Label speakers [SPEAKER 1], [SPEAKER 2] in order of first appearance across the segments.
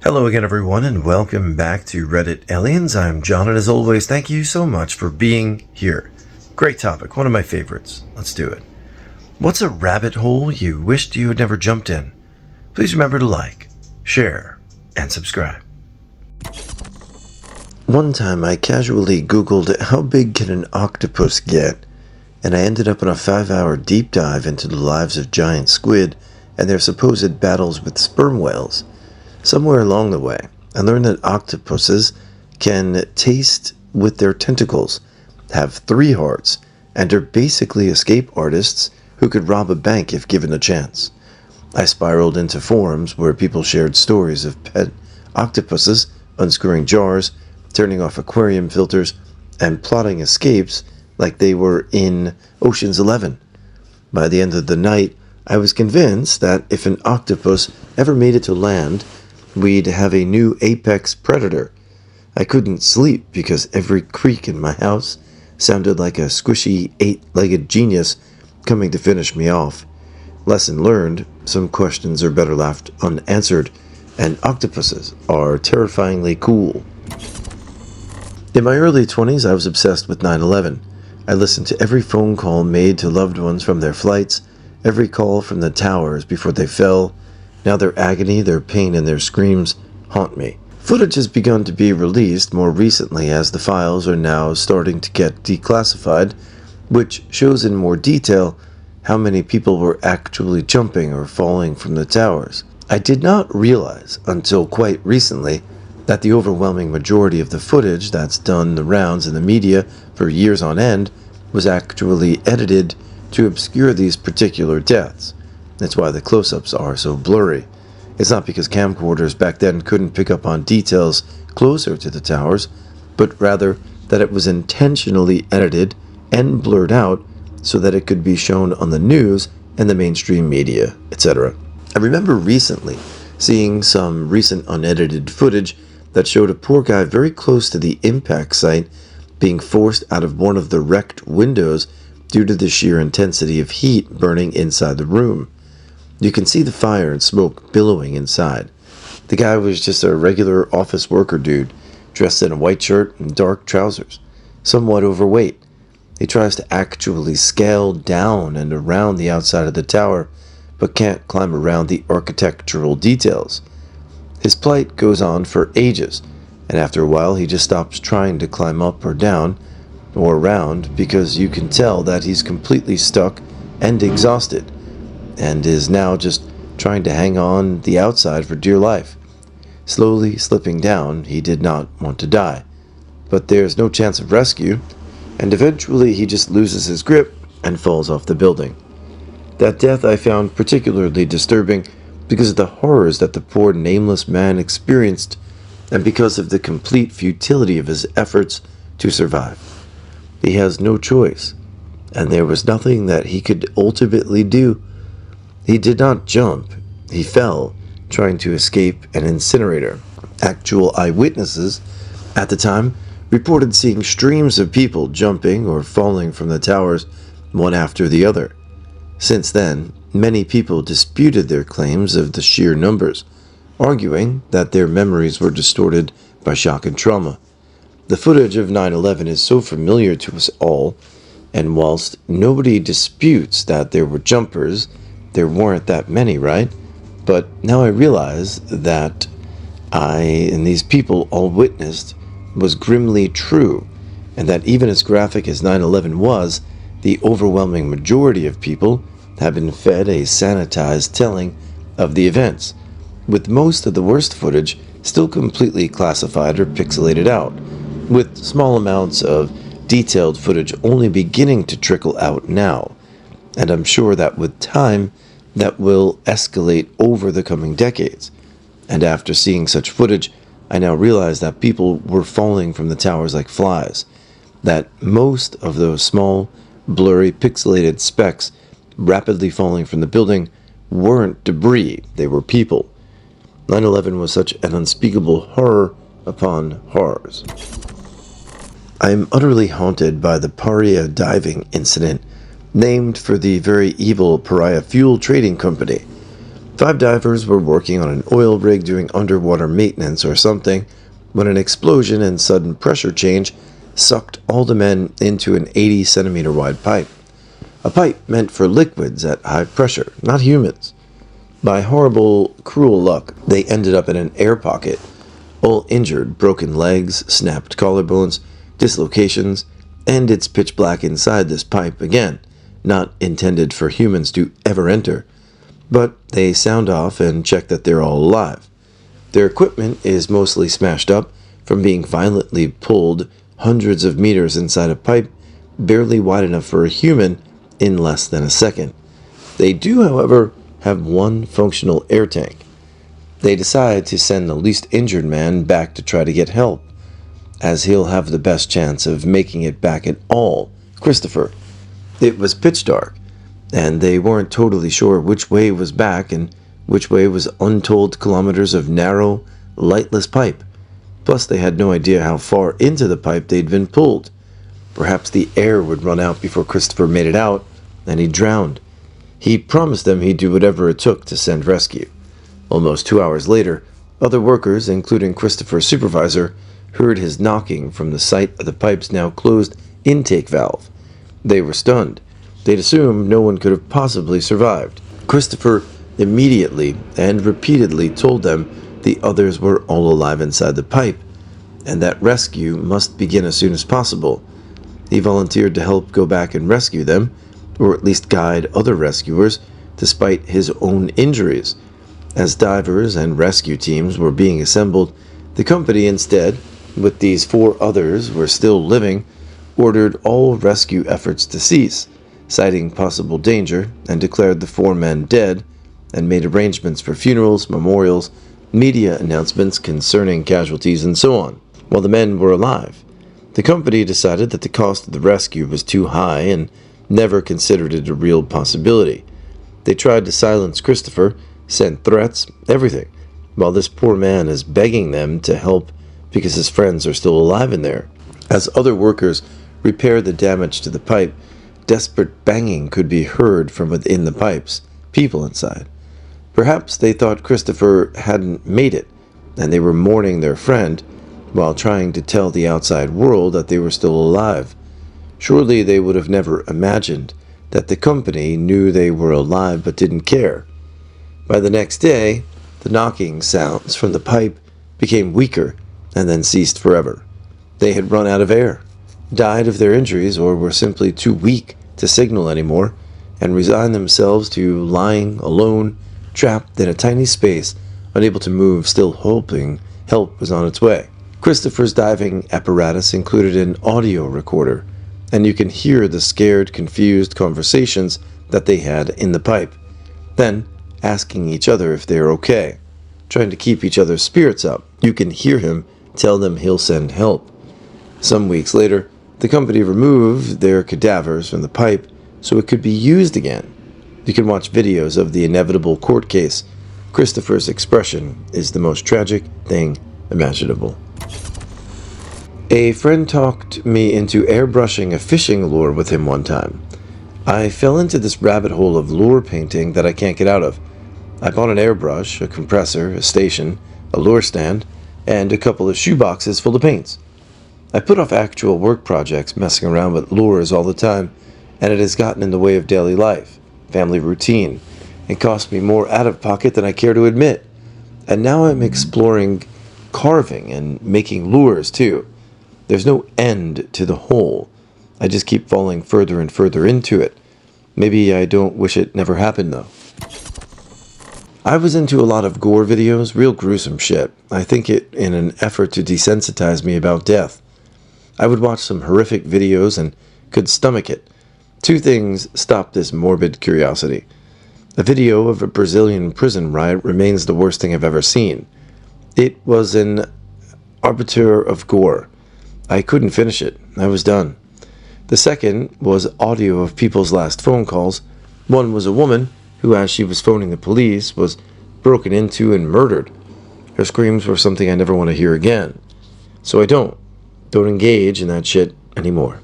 [SPEAKER 1] Hello again, everyone, and welcome back to Reddit Aliens. I'm John, and as always, thank you so much for being here. Great topic, one of my favorites. Let's do it. What's a rabbit hole you wished you had never jumped in? Please remember to like, share, and subscribe. One time I casually Googled how big can an octopus get, and I ended up on a 5-hour deep dive into the lives of giant squid and their supposed battles with sperm whales. Somewhere along the way, I learned that octopuses can taste with their tentacles, have 3 hearts, and are basically escape artists who could rob a bank if given a chance. I spiraled into forums where people shared stories of pet octopuses unscrewing jars, turning off aquarium filters, and plotting escapes like they were in Ocean's 11. By the end of the night, I was convinced that if an octopus ever made it to land, we'd have a new apex predator. I couldn't sleep because every creak in my house sounded like a squishy 8-legged genius coming to finish me off. Lesson learned, some questions are better left unanswered, and octopuses are terrifyingly cool. In my early 20s, I was obsessed with 9/11. I listened to every phone call made to loved ones from their flights, every call from the towers before they fell. Now their agony, their pain, and their screams haunt me. Footage has begun to be released more recently as the files are now starting to get declassified, which shows in more detail how many people were actually jumping or falling from the towers. I did not realize until quite recently that the overwhelming majority of the footage that's done the rounds in the media for years on end was actually edited to obscure these particular deaths. That's why the close-ups are so blurry. It's not because camcorders back then couldn't pick up on details closer to the towers, but rather that it was intentionally edited and blurred out so that it could be shown on the news and the mainstream media, etc. I remember recently seeing some recent unedited footage that showed a poor guy very close to the impact site being forced out of one of the wrecked windows due to the sheer intensity of heat burning inside the room. You can see the fire and smoke billowing inside. The guy was just a regular office worker dude, dressed in a white shirt and dark trousers, somewhat overweight. He tries to actually scale down and around the outside of the tower, but can't climb around the architectural details. His plight goes on for ages, and after a while he just stops trying to climb up or down or around because you can tell that he's completely stuck and exhausted, and is now just trying to hang on the outside for dear life. Slowly slipping down, he did not want to die, but there's no chance of rescue, and eventually he just loses his grip and falls off the building. That death I found particularly disturbing because of the horrors that the poor nameless man experienced, and because of the complete futility of his efforts to survive. He has no choice, and there was nothing that he could ultimately do. He did not jump. He fell, trying to escape an incinerator. Actual eyewitnesses at the time reported seeing streams of people jumping or falling from the towers, one after the other. Since then, many people disputed their claims of the sheer numbers, arguing that their memories were distorted by shock and trauma. The footage of 9/11 is so familiar to us all, and whilst nobody disputes that there were jumpers, there weren't that many, right? But now I realize that I and these people all witnessed was grimly true, and that even as graphic as 9/11 was, the overwhelming majority of people have been fed a sanitized telling of the events, with most of the worst footage still completely classified or pixelated out, with small amounts of detailed footage only beginning to trickle out now. And I'm sure that with time, that will escalate over the coming decades. And after seeing such footage, I now realize that people were falling from the towers like flies, that most of those small, blurry, pixelated specks rapidly falling from the building weren't debris, they were people. 9/11 was such an unspeakable horror upon horrors. I am utterly haunted by the Pariah diving incident, named for the very evil Pariah Fuel trading company. 5 divers were working on an oil rig doing underwater maintenance or something when an explosion and sudden pressure change sucked all the men into an 80-centimeter wide pipe. A pipe meant for liquids at high pressure, not humans. By horrible, cruel luck, they ended up in an air pocket, all injured, broken legs, snapped collarbones, dislocations, and it's pitch black inside this pipe again, not intended for humans to ever enter. But they sound off and check that they're all alive. Their equipment is mostly smashed up from being violently pulled hundreds of meters inside a pipe barely wide enough for a human in less than a second. They do, however, have one functional air tank. They decide to send the least injured man back to try to get help, as he'll have the best chance of making it back at all, Christopher. It was pitch dark, and they weren't totally sure which way was back and which way was untold kilometers of narrow, lightless pipe. Plus, they had no idea how far into the pipe they'd been pulled. Perhaps the air would run out before Christopher made it out, and he drowned. He promised them he'd do whatever it took to send rescue. Almost 2 hours later, other workers, including Christopher's supervisor, heard his knocking from the site of the pipe's now closed intake valve. They were stunned. They'd assumed no one could have possibly survived. Christopher immediately and repeatedly told them the others were all alive inside the pipe, and that rescue must begin as soon as possible. He volunteered to help go back and rescue them, or at least guide other rescuers, despite his own injuries. As divers and rescue teams were being assembled, the company instead, with these 4 others were still living, ordered all rescue efforts to cease, citing possible danger, and declared the 4 men dead, and made arrangements for funerals, memorials, media announcements concerning casualties, and so on. While the men were alive, the company decided that the cost of the rescue was too high and never considered it a real possibility. They tried to silence Christopher, sent threats, everything, while this poor man is begging them to help because his friends are still alive in there. As other workers repaired the damage to the pipe, desperate banging could be heard from within the pipes, people inside. Perhaps they thought Christopher hadn't made it, and they were mourning their friend, while trying to tell the outside world that they were still alive. Surely they would have never imagined that the company knew they were alive but didn't care. By the next day, the knocking sounds from the pipe became weaker and then ceased forever. They had run out of air, died of their injuries, or were simply too weak to signal anymore, and resigned themselves to lying alone, trapped in a tiny space, unable to move, still hoping help was on its way. Christopher's diving apparatus included an audio recorder, and you can hear the scared, confused conversations that they had in the pipe, then asking each other if they're okay, trying to keep each other's spirits up. You can hear him tell them he'll send help. Some weeks later, the company removed their cadavers from the pipe so it could be used again. You can watch videos of the inevitable court case. Christopher's expression is the most tragic thing imaginable. A friend talked me into airbrushing a fishing lure with him one time. I fell into this rabbit hole of lure painting that I can't get out of. I bought an airbrush, a compressor, a station, a lure stand, and a couple of shoeboxes full of paints. I put off actual work projects messing around with lures all the time, and it has gotten in the way of daily life, family routine, and cost me more out of pocket than I care to admit. And now I'm exploring carving and making lures too. There's no end to the hole. I just keep falling further and further into it. Maybe I don't wish it never happened though. I was into a lot of gore videos, real gruesome shit. I think it in an effort to desensitize me about death. I would watch some horrific videos and could stomach it. 2 things stopped this morbid curiosity. A video of a Brazilian prison riot remains the worst thing I've ever seen. It was an arbiter of gore. I couldn't finish it. I was done. The second was audio of people's last phone calls. One was a woman who, as she was phoning the police, was broken into and murdered. Her screams were something I never want to hear again. So I don't engage in that shit anymore.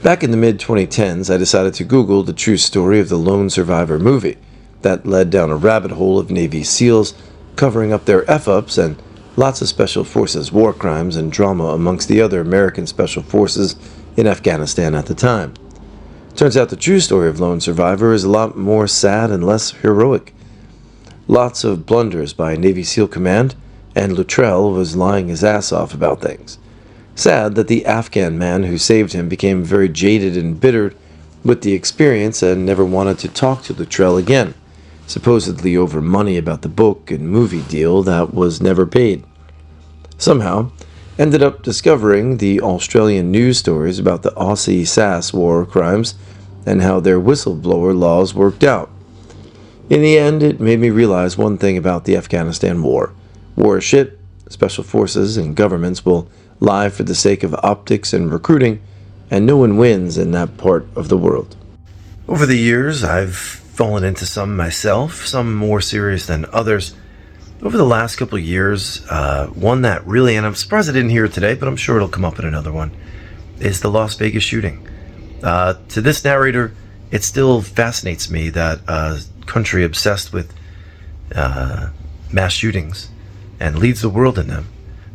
[SPEAKER 1] Back in the mid-2010s, I decided to Google the true story of the Lone Survivor movie. That led down a rabbit hole of Navy SEALs covering up their F-ups and lots of Special Forces war crimes and drama amongst the other American Special Forces in Afghanistan at the time. Turns out the true story of Lone Survivor is a lot more sad and less heroic. Lots of blunders by Navy SEAL Command, and Luttrell was lying his ass off about things. Sad that the Afghan man who saved him became very jaded and bittered with the experience and never wanted to talk to Luttrell again, supposedly over money about the book and movie deal that was never paid. Somehow, ended up discovering the Australian news stories about the Aussie SAS war crimes and how their whistleblower laws worked out. In the end, it made me realize one thing about the Afghanistan war. War is shit. Special forces and governments will lie for the sake of optics and recruiting, and no one wins in that part of the world. Over the years, I've fallen into some myself, some more serious than others. Over the last couple of years, one that really, and I'm surprised I didn't hear it today, but I'm sure it'll come up in another one, is the Las Vegas shooting. To this narrator, it still fascinates me that a country obsessed with mass shootings and leads the world in them,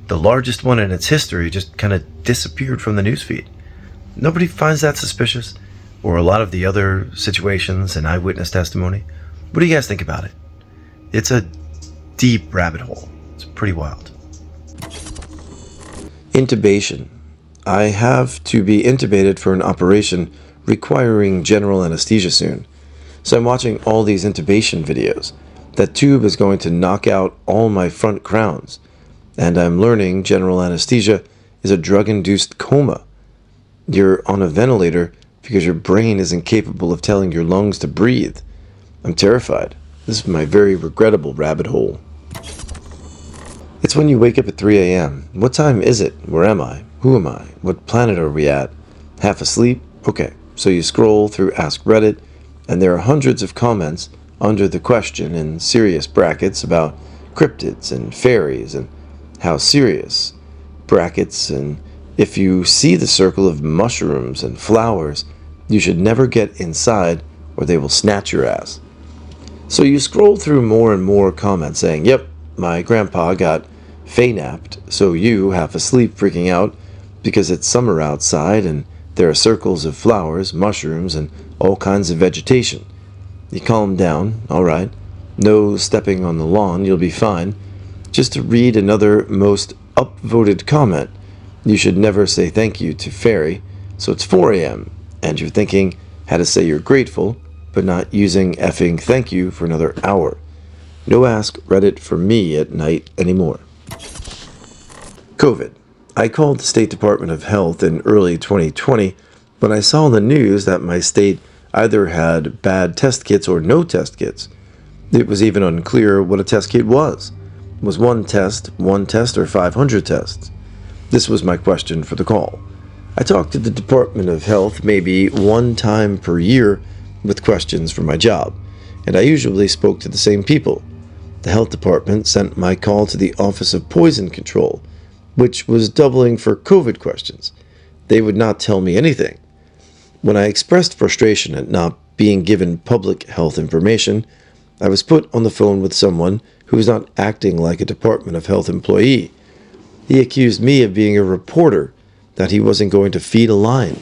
[SPEAKER 1] the largest one in its history, just kind of disappeared from the newsfeed. Nobody finds that suspicious, or a lot of the other situations and eyewitness testimony. What do you guys think about it? It's a deep rabbit hole. It's pretty wild. Intubation. I have to be intubated for an operation requiring general anesthesia soon. So I'm watching all these intubation videos. That tube is going to knock out all my front crowns. And I'm learning general anesthesia is a drug-induced coma. You're on a ventilator because your brain isn't capable of telling your lungs to breathe. I'm terrified. This is my very regrettable rabbit hole. It's when you wake up at 3 a.m. What time is it? Where am I? Who am I? What planet are we at? Half asleep? Okay, so you scroll through Ask Reddit, and there are hundreds of comments under the question in serious brackets about cryptids and fairies and how serious brackets, and if you see the circle of mushrooms and flowers, you should never get inside or they will snatch your ass. So you scroll through more and more comments saying, yep, my grandpa got fey-napped, so you, half asleep, freaking out because it's summer outside and there are circles of flowers, mushrooms, and all kinds of vegetation. You calm down, alright, no stepping on the lawn, you'll be fine. Just to read another most upvoted comment, you should never say thank you to fairy, so it's 4 a.m., and you're thinking how to say you're grateful, but not using effing thank you for another hour. No Ask Reddit for me at night anymore. COVID. I called the State Department of Health in early 2020 when I saw in the news that my state either had bad test kits or no test kits. It was even unclear what a test kit was. Was one test, or 500 tests? This was my question for the call. I talked to the Department of Health maybe one time per year with questions for my job, and I usually spoke to the same people. The health department sent my call to the Office of Poison Control, which was doubling for COVID questions. They would not tell me anything. When I expressed frustration at not being given public health information, I was put on the phone with someone who was not acting like a Department of Health employee. He accused me of being a reporter, that he wasn't going to feed a line.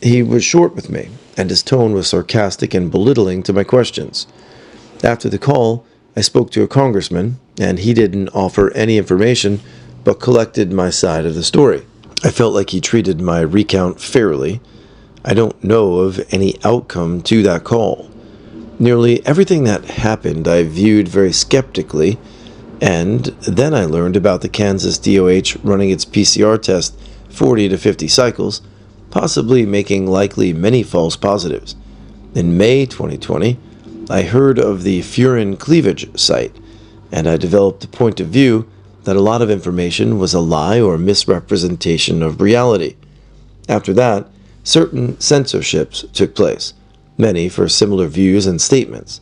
[SPEAKER 1] He was short with me, and his tone was sarcastic and belittling to my questions. After the call, I spoke to a congressman, and he didn't offer any information, but collected my side of the story. I felt like he treated my recount fairly. I don't know of any outcome to that call. Nearly everything that happened I viewed very skeptically, and then I learned about the Kansas DOH running its PCR test 40 to 50 cycles, possibly making likely many false positives. In May 2020, I heard of the furin cleavage site, and I developed a point of view that a lot of information was a lie or misrepresentation of reality. After that, certain censorships took place, many for similar views and statements.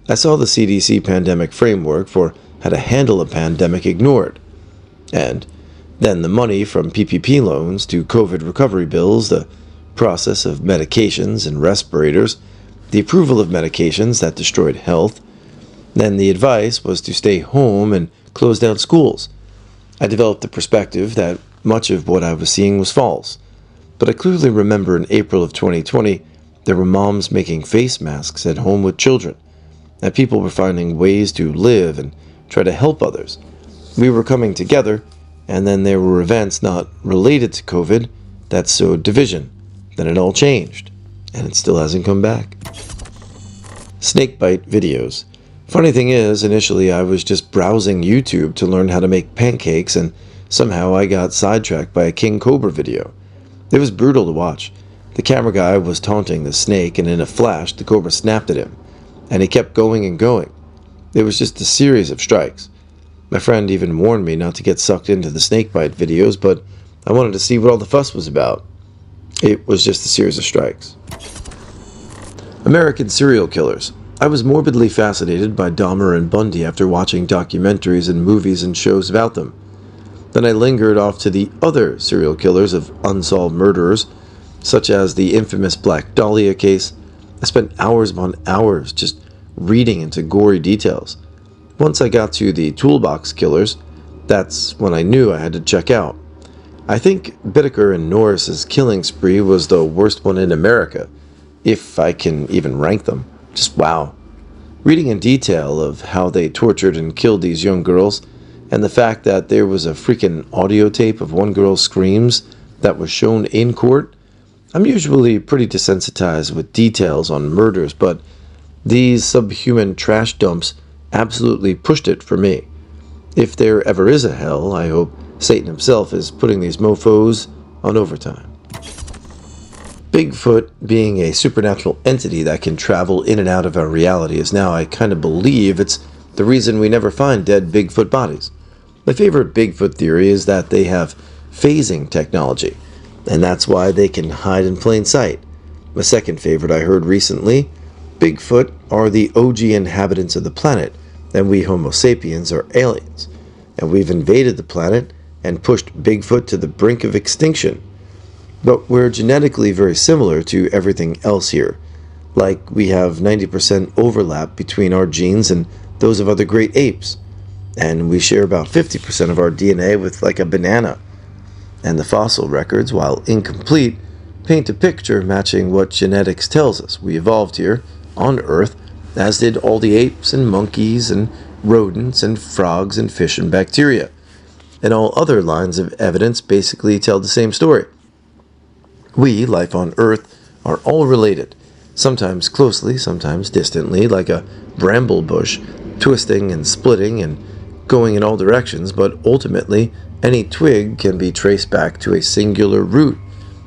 [SPEAKER 1] I saw the CDC pandemic framework for how to handle a pandemic ignored. And then the money from PPP loans to COVID recovery bills, the process of medications and respirators, the approval of medications that destroyed health. Then the advice was to stay home and close down schools. I developed the perspective that much of what I was seeing was false. But I clearly remember in April of 2020, there were moms making face masks at home with children, and people were finding ways to live and try to help others. We were coming together, and then there were events not related to COVID that sowed division. Then it all changed, and it still hasn't come back. Snakebite videos. Funny thing is, initially I was just browsing YouTube to learn how to make pancakes, and somehow I got sidetracked by a king cobra video. It was brutal to watch. The camera guy was taunting the snake, and in a flash the cobra snapped at him, and he kept going and going. It was just a series of strikes. My friend even warned me not to get sucked into the snakebite videos, but I wanted to see what all the fuss was about. It was just a series of strikes. American serial killers. I was morbidly fascinated by Dahmer and Bundy after watching documentaries and movies and shows about them. Then I lingered off to the other serial killers of unsolved murderers, such as the infamous Black Dahlia case. I spent hours upon hours just reading into gory details. Once I got to the toolbox killers, that's when I knew I had to check out. I think Bittaker and Norris's killing spree was the worst one in America, if I can even rank them. Just wow. Reading in detail of how they tortured and killed these young girls, and the fact that there was a freaking audio tape of one girl's screams that was shown in court. I'm usually pretty desensitized with details on murders, but these subhuman trash dumps absolutely pushed it for me. If there ever is a hell, I hope Satan himself is putting these mofos on overtime. Bigfoot, being a supernatural entity that can travel in and out of our reality, is now, I kind of believe, it's the reason we never find dead Bigfoot bodies. My favorite Bigfoot theory is that they have phasing technology, and that's why they can hide in plain sight. My second favorite I heard recently, Bigfoot are the OG inhabitants of the planet, and we Homo sapiens are aliens, and we've invaded the planet and pushed Bigfoot to the brink of extinction. But we're genetically very similar to everything else here. Like we have 90% overlap between our genes and those of other great apes. And we share about 50% of our DNA with like a banana. And the fossil records, while incomplete, paint a picture matching what genetics tells us. We evolved here on Earth, as did all the apes and monkeys and rodents and frogs and fish and bacteria. And all other lines of evidence basically tell the same story. We, life on Earth, are all related, sometimes closely, sometimes distantly, like a bramble bush, twisting and splitting and going in all directions, but ultimately any twig can be traced back to a singular root,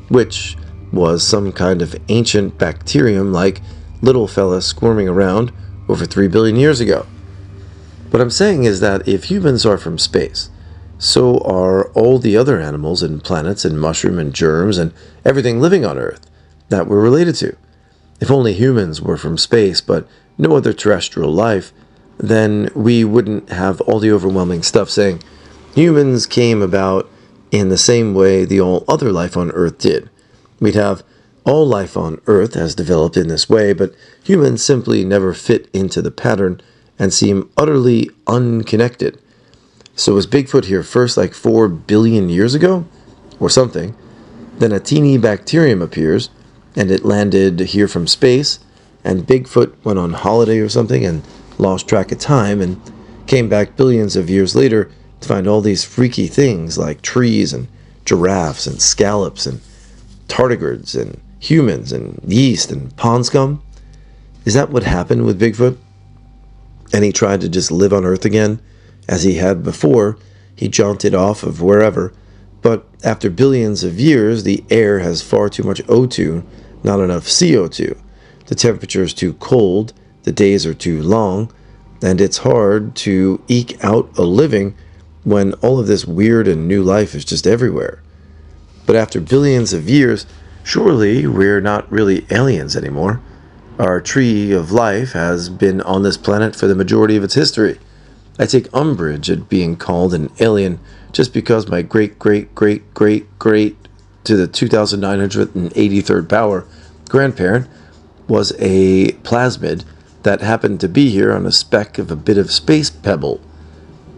[SPEAKER 1] which was some kind of ancient bacterium like little fella squirming around over 3 billion years ago. What I'm saying is that if humans are from space, so are all the other animals and planets and mushroom and germs and everything living on Earth that we're related to. If only humans were from space but no other terrestrial life, then we wouldn't have all the overwhelming stuff saying humans came about in the same way the all other life on Earth did. We'd have all life on Earth has developed in this way, but humans simply never fit into the pattern and seem utterly unconnected. So was Bigfoot here first like 4 billion years ago? Or something. Then a teeny bacterium appears, and it landed here from space, and Bigfoot went on holiday or something and lost track of time and came back billions of years later to find all these freaky things like trees and giraffes and scallops and tardigrades and humans and yeast and pond scum. Is that what happened with Bigfoot? And he tried to just live on Earth again, as he had before. He jaunted off of wherever, but after billions of years, the air has far too much O2, not enough CO2. The temperature is too cold, the days are too long, and it's hard to eke out a living when all of this weird and new life is just everywhere. But after billions of years, surely we're not really aliens anymore. Our tree of life has been on this planet for the majority of its history. I take umbrage at being called an alien just because my great-great-great-great to the 2,983rd power grandparent was a plasmid that happened to be here on a speck of a bit of space pebble.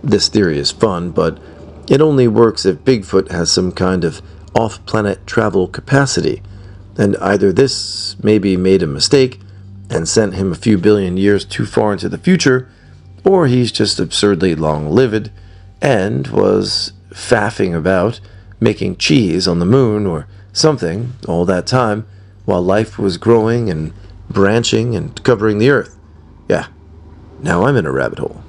[SPEAKER 1] This theory is fun, but it only works if Bigfoot has some kind of off-planet travel capacity, and either this maybe made a mistake and sent him a few billion years too far into the future, or he's just absurdly long-lived and was faffing about making cheese on the moon or something all that time while life was growing and branching and covering the earth. Yeah, now I'm in a rabbit hole.